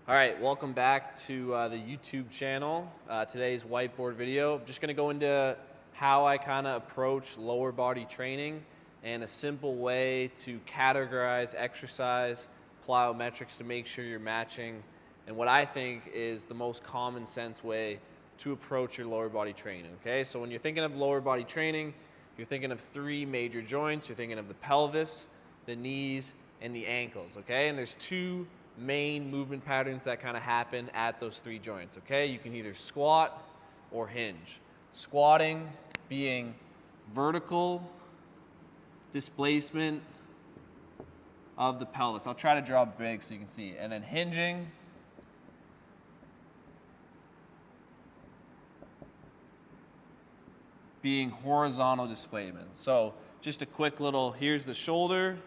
All right, welcome back to the YouTube channel. Today's whiteboard video. I'm just going to go into how I kind of approach lower body training and a simple way to categorize exercise plyometrics to make sure you're matching, and what I think is the most common sense way to approach your lower body training. Okay, so when you're thinking of lower body training, you're thinking of three major joints. You're thinking of the pelvis, the knees, and the ankles. Okay, and there's two main movement patterns that kind of happen at those three joints. Okay, you can either squat or hinge. Squatting being vertical displacement of the pelvis. I'll try to draw big so you can see. And then hinging being horizontal displacement. So just a quick little, here's the shoulder,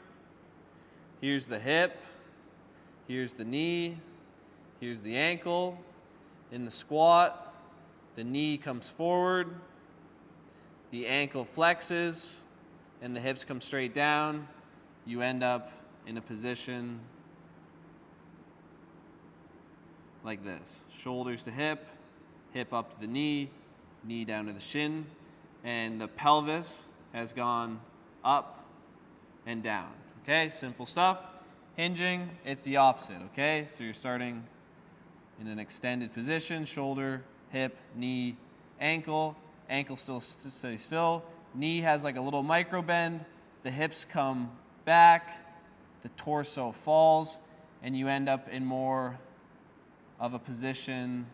here's the hip, here's the knee, here's the ankle. In the squat, the knee comes forward, the ankle flexes, and the hips come straight down. You end up in a position like this. Shoulders to hip, hip up to the knee down to the shin, and the pelvis has gone up and down. Okay, simple stuff. Hinging, it's the opposite, okay? So you're starting in an extended position, shoulder, hip, knee, ankle. Ankle still stays still. Knee has like a little micro bend. The hips come back. The torso falls. And you end up in more of a position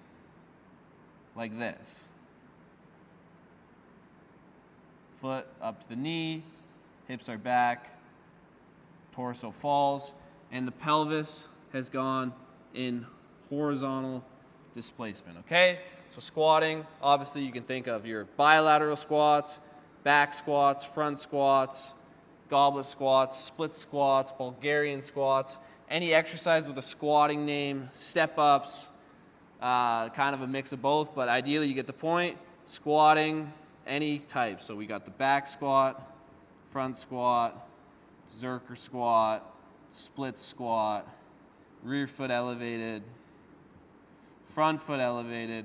like this. Foot up to the knee. Hips are back. Torso falls. And the pelvis has gone in horizontal displacement, okay? So squatting, obviously you can think of your bilateral squats, back squats, front squats, goblet squats, split squats, Bulgarian squats, any exercise with a squatting name, step-ups, kind of a mix of both, but ideally you get the point. Squatting, any type. So we got the back squat, front squat, Zerker squat, split squat, rear foot elevated, front foot elevated,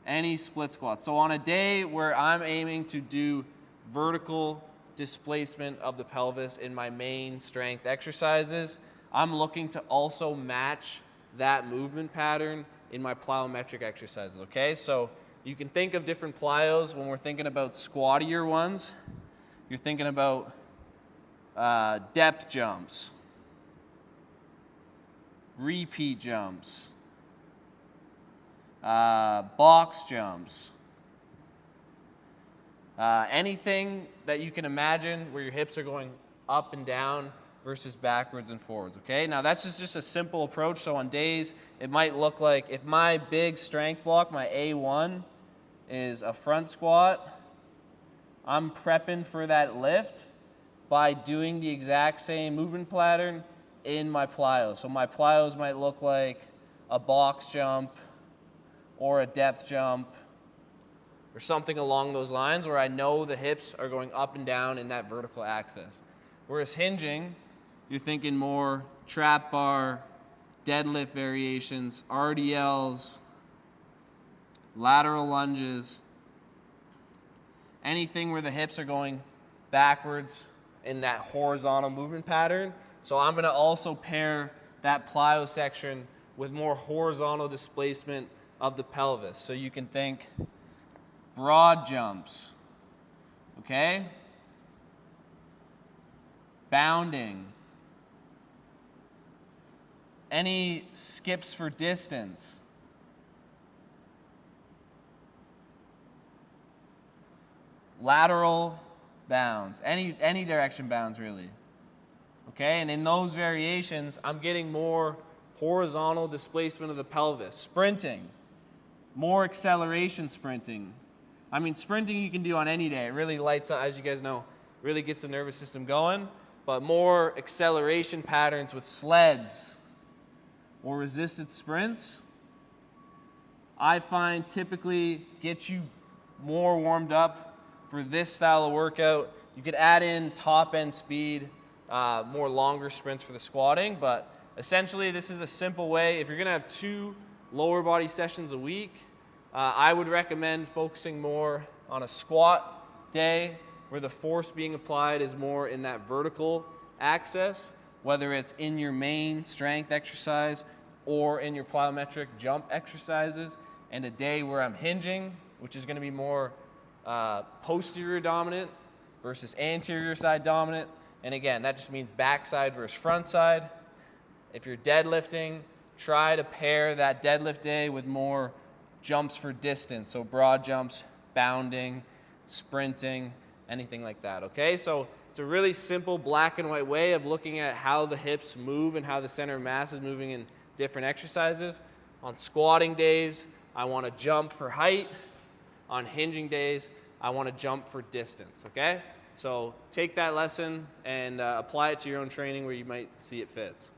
any split squat. So on a day where I'm aiming to do vertical displacement of the pelvis in my main strength exercises, I'm looking to also match that movement pattern in my plyometric exercises, okay? So you can think of different plyos when we're thinking about squattier ones. You're thinking about depth jumps, repeat jumps, box jumps, anything that you can imagine where your hips are going up and down versus backwards and forwards, okay? Now that's just a simple approach. So on days, it might look like if my big strength block, my A1, is a front squat, I'm prepping for that lift by doing the exact same movement pattern in my plyos. So my plyos might look like a box jump or a depth jump or something along those lines where I know the hips are going up and down in that vertical axis. Whereas hinging, you're thinking more trap bar, deadlift variations, RDLs, lateral lunges, anything where the hips are going backwards in that horizontal movement pattern. So I'm going to also pair that plyo section with more horizontal displacement of the pelvis. So you can think broad jumps, okay? Bounding. Any skips for distance. Lateral bounds, any direction bounds really. Okay, and in those variations, I'm getting more horizontal displacement of the pelvis. Sprinting, more acceleration sprinting. I mean, sprinting you can do on any day. It really lights up, as you guys know, really gets the nervous system going, but more acceleration patterns with sleds or resisted sprints, I find typically get you more warmed up for this style of workout. You could add in top end speed, more longer sprints for the squatting, but essentially, this is a simple way. If you're going to have 2 lower body sessions a week, I would recommend focusing more on a squat day where the force being applied is more in that vertical axis, whether it's in your main strength exercise or in your plyometric jump exercises, and a day where I'm hinging, which is going to be more posterior dominant versus anterior side dominant. And again, that just means backside versus front side. If you're deadlifting, try to pair that deadlift day with more jumps for distance, so broad jumps, bounding, sprinting, anything like that, okay? So it's a really simple black and white way of looking at how the hips move and how the center of mass is moving in different exercises. On squatting days, I want to jump for height. On hinging days, I want to jump for distance, okay? So take that lesson and apply it to your own training where you might see it fits.